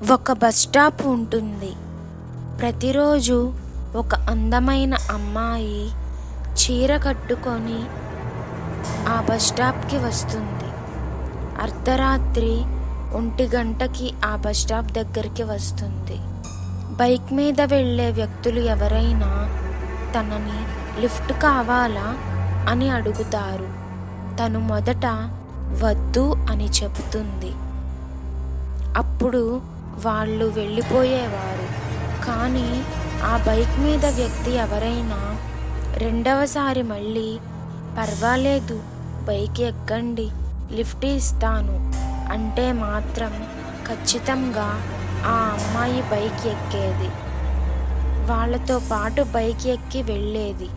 ఒక bus stop ఉంటుంది. ప్రతిరోజు ఒక అందమైన అమ్మాయి చీర కట్టుకొని ఆ బస్ స్టాప్కి వస్తుంది. అర్ధరాత్రి 1 గంటకి ఆ బస్ స్టాప్ దగ్గరికి వస్తుంది. బైక్ మీద వెళ్ళే వ్యక్తులు ఎవరైనా తనని లిఫ్ట్ కావాలా అని అడుగుతారు. తను మొదట వద్దు అని చెబుతుంది. అప్పుడు వాళ్ళు వెళ్ళిపోయేవారు. కానీ ఆ బైక్ మీద వ్యక్తి ఎవరైనా రెండవసారి మళ్ళీ పర్వాలేదు, బైక్ ఎక్కండి, లిఫ్ట్ ఇస్తాను అంటే మాత్రం ఖచ్చితంగా ఆ అమ్మాయి బైక్ ఎక్కేది. వాళ్ళతో పాటు బైక్ ఎక్కి వెళ్ళేది.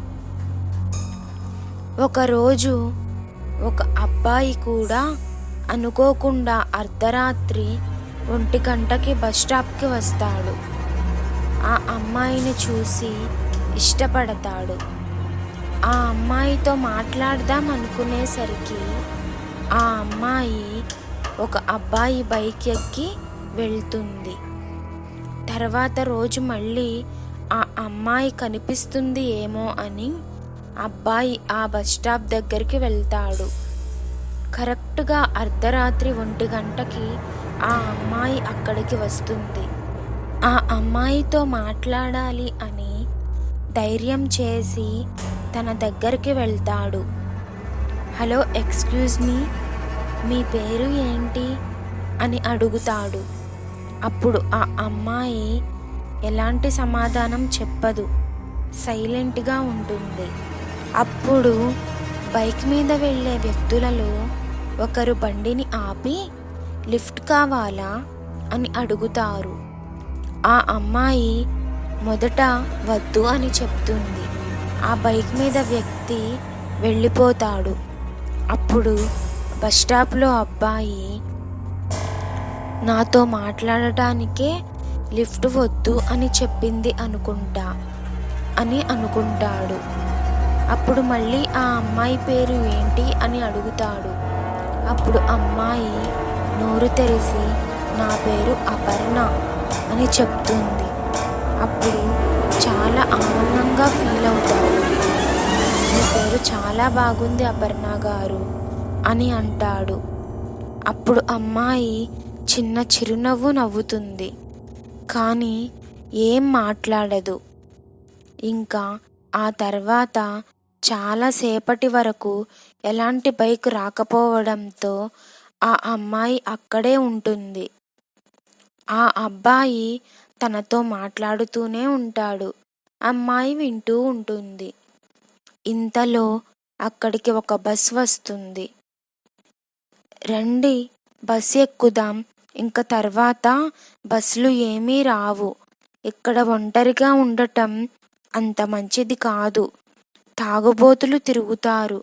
ఒకరోజు ఒక అబ్బాయి కూడా అనుకోకుండా అర్ధరాత్రి 1 గంటకి బస్ స్టాప్కి వస్తాడు. ఆ అమ్మాయిని చూసి ఇష్టపడతాడు. ఆ అమ్మాయితో మాట్లాడదాం అనుకునేసరికి ఆ అమ్మాయి ఒక అబ్బాయి బైక్ ఎక్కి వెళ్తుంది. తర్వాత రోజు మళ్ళీ ఆ అమ్మాయి కనిపిస్తుంది ఏమో అని అబ్బాయి ఆ బస్ స్టాప్ దగ్గరికి వెళ్తాడు. కరెక్ట్గా అర్ధరాత్రి 1 గంటకి ఆ అమ్మాయి అక్కడికి వస్తుంది. ఆ అమ్మాయితో మాట్లాడాలి అని ధైర్యం చేసి తన దగ్గరికి వెళ్తాడు. హలో, ఎక్స్క్యూజ్ మీ పేరు ఏంటి అని అడుగుతాడు. అప్పుడు ఆ అమ్మాయి ఎలాంటి సమాధానం చెప్పదు, సైలెంట్గా ఉంటుంది. అప్పుడు బైక్ మీద వెళ్ళే వ్యక్తులలో ఒకరు బండిని ఆపి లిఫ్ట్ కావాలా అని అడుగుతారు. ఆ అమ్మాయి మొదట వద్దు అని చెప్తుంది. ఆ బైక్ మీద వ్యక్తి వెళ్ళిపోతాడు. అప్పుడు బస్ స్టాప్లో అబ్బాయి నాతో మాట్లాడటానికే లిఫ్ట్ వద్దు అని చెప్పింది అనుకుంటా అని అనుకుంటాడు. అప్పుడు మళ్ళీ ఆ అమ్మాయి పేరు ఏంటి అని అడుగుతాడు. అప్పుడు అమ్మాయి నోరు తెరిచి నా పేరు అపర్ణ అని చెప్తుంది. అప్పుడు చాలా ఆనందంగా ఫీల్ అవుతాడు. మీ పేరు చాలా బాగుంది అపర్ణ గారు అని అంటాడు. అప్పుడు అమ్మాయి చిన్న చిరునవ్వు నవ్వుతుంది, కానీ ఏం మాట్లాడదు. ఇంకా ఆ తర్వాత చాలాసేపటి వరకు ఎలాంటి బైక్ రాకపోవడంతో ఆ అమ్మాయి అక్కడే ఉంటుంది. ఆ అబ్బాయి తనతో మాట్లాడుతూనే ఉంటాడు. అమ్మాయి వింటూ ఉంటుంది. ఇంతలో అక్కడికి ఒక బస్ వస్తుంది. రండి, బస్ ఎక్కుదాం, ఇంక తర్వాత బస్సులు ఏమీ రావు. ఇక్కడ ఒంటరిగా ఉండటం అంత మంచిది కాదు. తాగుబోతులు తిరుగుతారు.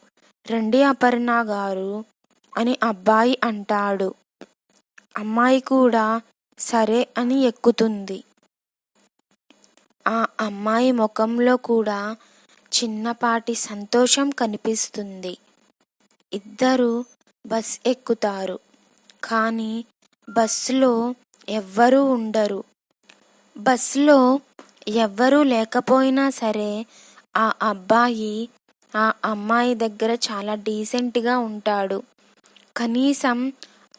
రండి అపర్ణ గారు అని అబ్బాయి అంటాడు. అమ్మాయి కూడా సరే అని ఎక్కుతుంది. ఆ అమ్మాయి ముఖంలో కూడా చిన్నపాటి సంతోషం కనిపిస్తుంది. ఇద్దరు బస్ ఎక్కుతారు. కానీ బస్సులో ఎవ్వరూ ఉండరు. బస్సులో ఎవ్వరూ లేకపోయినా సరే ఆ అబ్బాయి ఆ అమ్మాయి దగ్గర చాలా డీసెంట్గా ఉంటాడు. కనీసం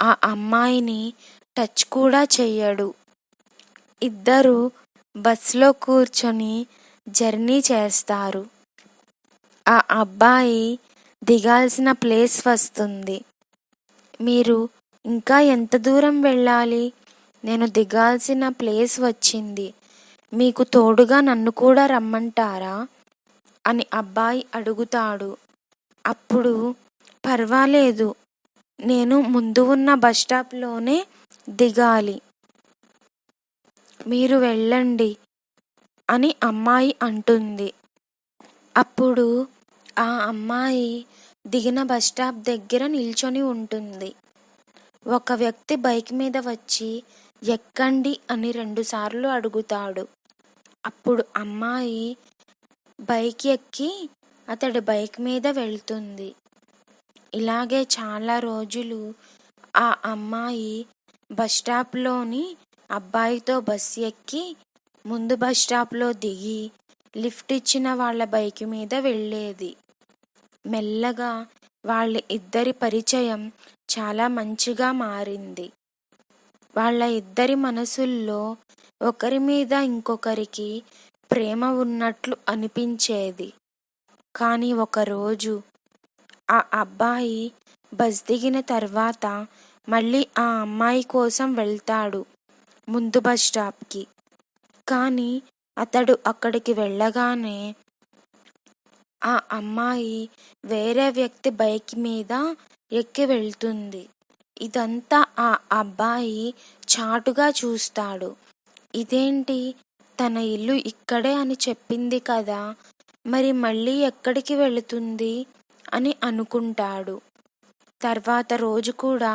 ఆ అమ్మాయిని టచ్ కూడా చెయ్యడు. ఇద్దరు బస్సులో కూర్చొని జర్నీ చేస్తారు. ఆ అబ్బాయి దిగాల్సిన ప్లేస్ వస్తుంది. మీరు ఇంకా ఎంత దూరం వెళ్ళాలి? నేను దిగాల్సిన ప్లేస్ వచ్చింది. మీకు తోడుగా నన్ను కూడా రమ్మంటారా అని అబ్బాయి అడుగుతాడు. అప్పుడు పర్వాలేదు, నేను ముందు ఉన్న బస్ స్టాప్లోనే దిగాలి, మీరు వెళ్ళండి అని అమ్మాయి అంటుంది. అప్పుడు ఆ అమ్మాయి దిగిన బస్ స్టాప్ దగ్గర నిల్చొని ఉంటుంది. ఒక వ్యక్తి బైక్ మీద వచ్చి ఎక్కండి అని 2 సార్లు అడుగుతాడు. అప్పుడు అమ్మాయి బైక్ ఎక్కి అతడి బైక్ మీద వెళ్తుంది. ఇలాగే చాలా రోజులు ఆ అమ్మాయి బస్ స్టాప్లోని అబ్బాయితో బస్ ఎక్కి ముందు బస్ స్టాప్లో దిగి లిఫ్ట్ ఇచ్చిన వాళ్ళ బైక్ మీద వెళ్ళేది. మెల్లగా వాళ్ళ ఇద్దరి పరిచయం చాలా మంచిగా మారింది. వాళ్ళ ఇద్దరి మనసుల్లో ఒకరి మీద ఇంకొకరికి ప్రేమ ఉన్నట్లు అనిపించేది. కానీ ఒకరోజు ఆ అబ్బాయి బస్ దిగిన తర్వాత మళ్ళీ ఆ అమ్మాయి కోసం వెళ్తాడు ముందు బస్ స్టాప్కి. కానీ అతడు అక్కడికి వెళ్ళగానే ఆ అమ్మాయి వేరే వ్యక్తి బైక్ మీద ఎక్కి వెళ్తుంది. ఇదంతా ఆ అబ్బాయి చాటుగా చూస్తాడు. ఇదేంటి, తన ఇల్లు ఇక్కడే అని చెప్పింది కదా, మరి మళ్ళీ ఎక్కడికి వెళుతుంది అని అనుకుంటాడు. తర్వాత రోజు కూడా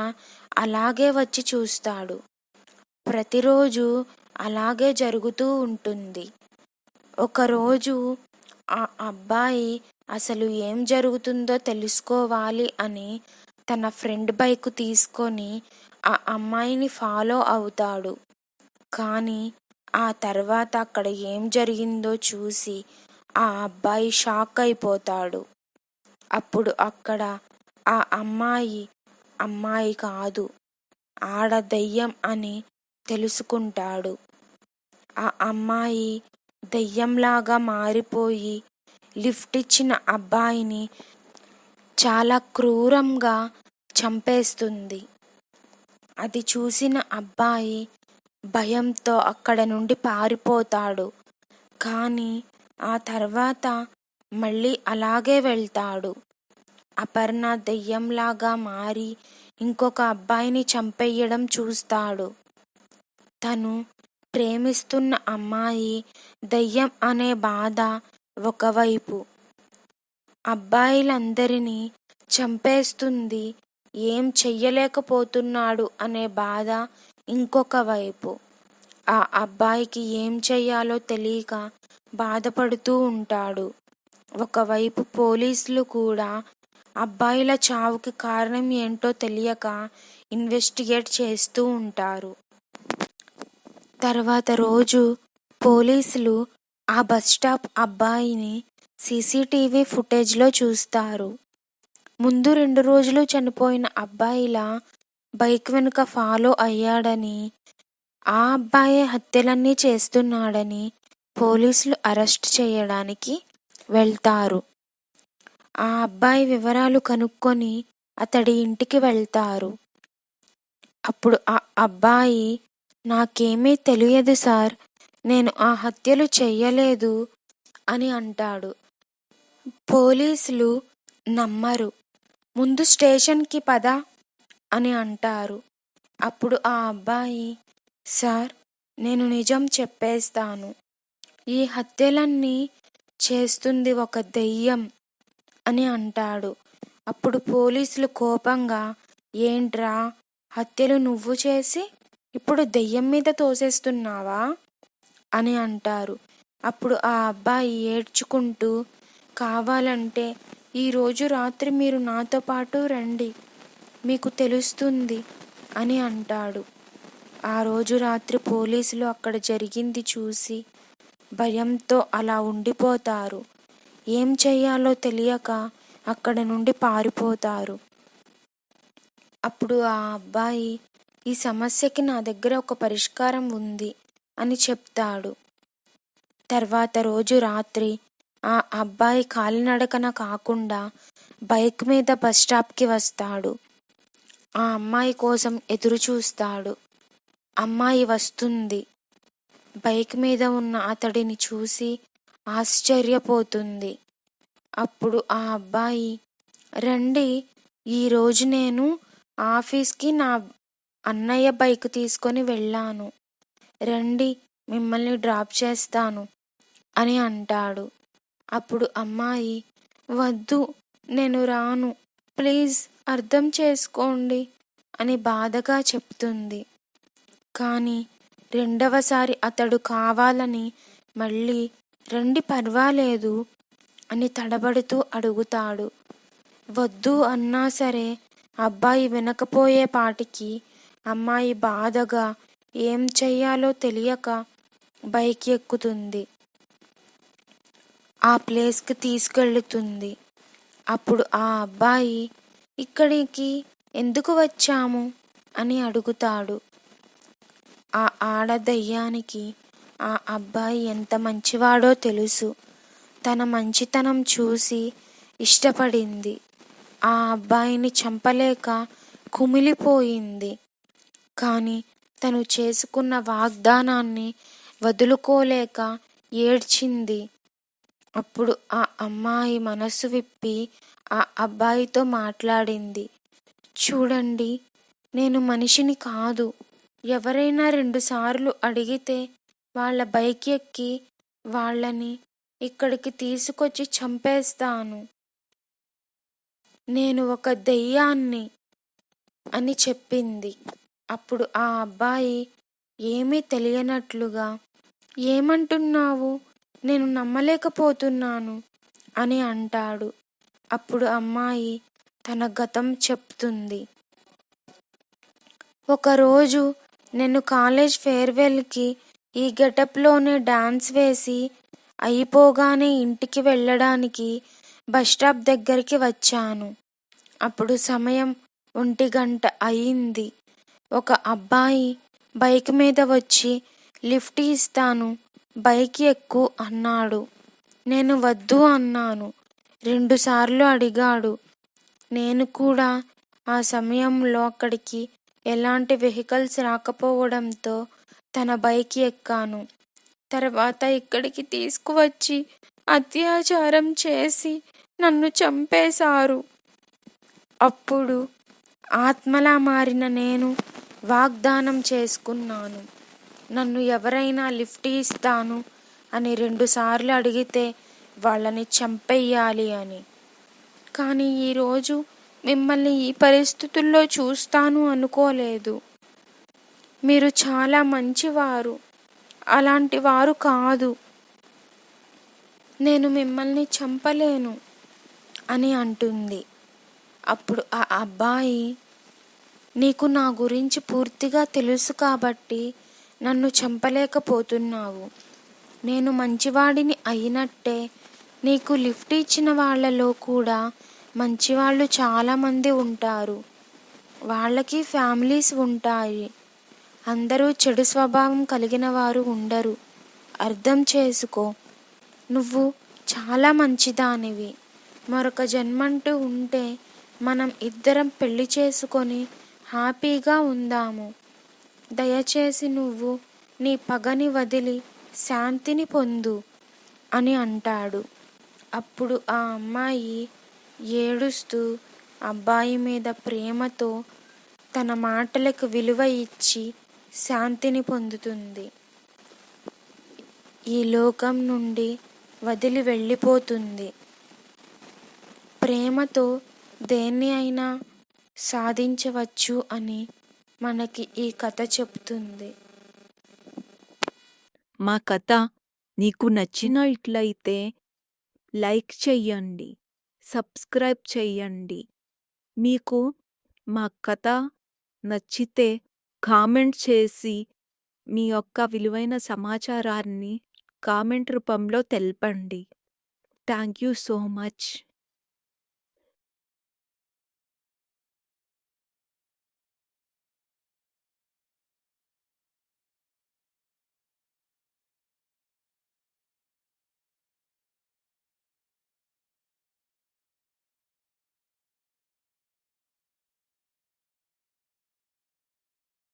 అలాగే వచ్చి చూస్తాడు. ప్రతిరోజు అలాగే జరుగుతూ ఉంటుంది. ఒకరోజు ఆ అబ్బాయి అసలు ఏం జరుగుతుందో తెలుసుకోవాలి అని తన ఫ్రెండ్ బైక్ తీసుకొని ఆ అమ్మాయిని ఫాలో అవుతాడు. కానీ ఆ తర్వాత అక్కడ ఏం జరిగిందో చూసి ఆ అబ్బాయి షాక్ అయిపోతాడు. అప్పుడు అక్కడ ఆ అమ్మాయి కాదు, ఆడ దెయ్యం అని తెలుసుకుంటాడు. ఆ అమ్మాయి దెయ్యంలాగా మారిపోయి లిఫ్ట్ ఇచ్చిన అబ్బాయిని చాలా క్రూరంగా చంపేస్తుంది. అది చూసిన అబ్బాయి భయంతో అక్కడ నుండి పారిపోతాడు. కానీ ఆ తర్వాత మళ్ళీ అలాగే వెళ్తాడు. అపర్ణ దెయ్యంలాగా మారి ఇంకొక అబ్బాయిని చంపేయడం చూస్తాడు. తను ప్రేమిస్తున్న అమ్మాయి దెయ్యం అనే బాధ ఒకవైపు, అబ్బాయిలందరినీ చంపేస్తుంది, ఏం చెయ్యలేకపోతున్నాడు అనే బాధ ఇంకొక వైపు. ఆ అబ్బాయికి ఏం చెయ్యాలో తెలియక బాధపడుతూ ఉంటాడు. ఒకవైపు పోలీసులు కూడా అబ్బాయిల చావుకి కారణం ఏంటో తెలియక ఇన్వెస్టిగేట్ చేస్తూ ఉంటారు. తర్వాత రోజు పోలీసులు ఆ బస్ స్టాప్ అబ్బాయిని సీసీటీవీ ఫుటేజ్లో చూస్తారు. ముందు 2 రోజులు చనిపోయిన అబ్బాయిలా బైక్ వెనుక ఫాలో అయ్యాడని, ఆ అబ్బాయే హత్యలన్నీ చేస్తున్నాడని పోలీసులు అరెస్ట్ చేయడానికి వెళ్తారు. ఆ అబ్బాయి వివరాలు కనుక్కొని అతడి ఇంటికి వెళ్తారు. అప్పుడు ఆ అబ్బాయి, నాకేమీ తెలియదు సార్, నేను ఆ హత్యలు చెయ్యలేదు అని అంటాడు. పోలీసులు నమ్మరు. ముందు స్టేషన్కి పద అని అంటారు. అప్పుడు ఆ అబ్బాయి, సార్ నేను నిజం చెప్పేస్తాను, ఈ హత్యలన్నీ చేస్తుంది ఒక దెయ్యం అని అంటాడు. అప్పుడు పోలీసులు కోపంగా, ఏంట్రా, హత్యలు నువ్వు చేసి ఇప్పుడు దెయ్యం మీద తోసేస్తున్నావా అని అంటారు. అప్పుడు ఆ అబ్బాయి ఏడ్చుకుంటూ, కావాలంటే ఈరోజు రాత్రి మీరు నాతో పాటు రండి, మీకు తెలుస్తుంది అని అంటాడు. ఆ రోజు రాత్రి పోలీసులు అక్కడ జరిగింది చూసి భయంతో అలా ఉండిపోతారు. ఏం చెయ్యాలో తెలియక అక్కడ నుండి పారిపోతారు. అప్పుడు ఆ అబ్బాయి, ఈ సమస్యకి నా దగ్గర ఒక పరిష్కారం ఉంది అని చెప్తాడు. తర్వాత రోజు రాత్రి ఆ అబ్బాయి కాలినడకన కాకుండా బైక్ మీద బస్ స్టాప్కి వస్తాడు. ఆ అమ్మాయి కోసం ఎదురు చూస్తాడు. అమ్మాయి వస్తుంది. బైక్ మీద ఉన్న అతడిని చూసి ఆశ్చర్యపోతుంది. అప్పుడు ఆ అబ్బాయి, రండి, ఈరోజు నేను ఆఫీస్కి నా అన్నయ్య బైక్ తీసుకొని వెళ్ళాను, రండి మిమ్మల్ని డ్రాప్ చేస్తాను అని అంటాడు. అప్పుడు అమ్మాయి, వద్దు, నేను రాను, ప్లీజ్ అర్థం చేసుకోండి అని బాధగా చెప్తుంది. కానీ రెండవసారి అతడు కావాలని మళ్ళీ రండి పర్వాలేదు అని తడబడుతూ అడుగుతాడు. వద్దు అన్నా సరే అబ్బాయి వినకపోయేపాటికి అమ్మాయి బాధగా ఏం చెయ్యాలో తెలియక బైక్ ఎక్కుతుంది. ఆ ప్లేస్కి తీసుకెళ్తుంది. అప్పుడు ఆ అబ్బాయి ఇక్కడికి ఎందుకు వచ్చాము అని అడుగుతాడు. ఆ ఆడదయ్యానికి ఆ అబ్బాయి ఎంత మంచివాడో తెలుసు. తన మంచితనం చూసి ఇష్టపడింది. ఆ అబ్బాయిని చంపలేక కుమిలిపోయింది. కానీ తను చేసుకున్న వాగ్దానాన్ని వదులుకోలేక ఏడ్చింది. అప్పుడు ఆ అమ్మాయి మనసు విప్పి ఆ అబ్బాయితో మాట్లాడింది. చూడండి, నేను మనిషిని కాదు. ఎవరైనా 2 సార్లు అడిగితే వాళ్ళ బైక్ ఎక్కి వాళ్ళని ఇక్కడికి తీసుకొచ్చి చంపేస్తాను. నేను ఒక దెయ్యాన్ని అని చెప్పింది. అప్పుడు ఆ అబ్బాయి ఏమీ తెలియనట్లుగా, ఏమంటున్నావు, నేను నమ్మలేకపోతున్నాను అని అంటాడు. అప్పుడు అమ్మాయి తన గతం చెప్తుంది. ఒకరోజు నేను కాలేజ్ ఫేర్వెల్కి ఈ గెటప్లోనే డాన్స్ వేసి అయిపోగానే ఇంటికి వెళ్ళడానికి బస్టాప్ దగ్గరికి వచ్చాను. అప్పుడు సమయం 1 గంట అయింది. ఒక అబ్బాయి బైక్ మీద వచ్చి లిఫ్ట్ ఇస్తాను, బైక్ ఎక్కు అన్నాడు. నేను వద్దు అన్నాను. 2 సార్లు అడిగాడు. నేను కూడా ఆ సమయంలో అక్కడికి ఎలాంటి వెహికల్స్ రాకపోవడంతో తన బైక్ ఎక్కాను. తర్వాత ఇక్కడికి తీసుకువచ్చి అత్యాచారం చేసి నన్ను చంపేశారు. అప్పుడు ఆత్మలా మారిన నేను వాగ్దానం చేసుకున్నాను, నన్ను ఎవరైనా లిఫ్ట్ ఇస్తాను అని 2 సార్లు అడిగితే వాళ్ళని చంపేయాలి అని. కానీ ఈరోజు మిమ్మల్ని ఈ పరిస్థితుల్లో చూస్తాను అనుకోలేదు. మీరు చాలా మంచివారు, అలాంటి వారు కాదు. నేను మిమ్మల్ని చంపలేను అని అంటుంది. అప్పుడు ఆ అబ్బాయి, నీకు నా గురించి పూర్తిగా తెలుసు కాబట్టి నన్ను చంపలేకపోతున్నావు. నేను మంచివాడిని అయినట్టే నీకు లిఫ్ట్ ఇచ్చిన వాళ్ళలో కూడా మంచివాళ్ళు చాలామంది ఉంటారు. వాళ్ళకి ఫ్యామిలీస్ ఉంటాయి. అందరూ చెడు స్వభావం కలిగిన వారు ఉండరు. అర్థం చేసుకో. నువ్వు చాలా మంచిదానివి. మరొక జన్మంటూ ఉంటే మనం ఇద్దరం పెళ్లి చేసుకొని హ్యాపీగా ఉందాము. దయచేసి నువ్వు నీ పగని వదిలి శాంతిని పొందు అని అంటాడు. అప్పుడు ఆ అమ్మాయి ఏడుస్తూ అబ్బాయి మీద ప్రేమతో తన మాటలకు విలువ ఇచ్చి శాంతిని పొందుతుంది. ఈ లోకం నుండి వదిలి వెళ్ళిపోతుంది. ప్రేమతో దేన్ని అయినా సాధించవచ్చు అని మనకి ఈ కథ చెప్తుంది. మా కథ నీకు నచ్చినట్లయితే లైక్ చెయ్యండి, సబ్స్క్రైబ్ చెయ్యండి. మీకు మా కథ నచ్చితే కామెంట్ చేసి మీ యొక్క విలువైన సమాచారాన్ని కామెంట్ రూపంలో తెలపండి. Thank you so much.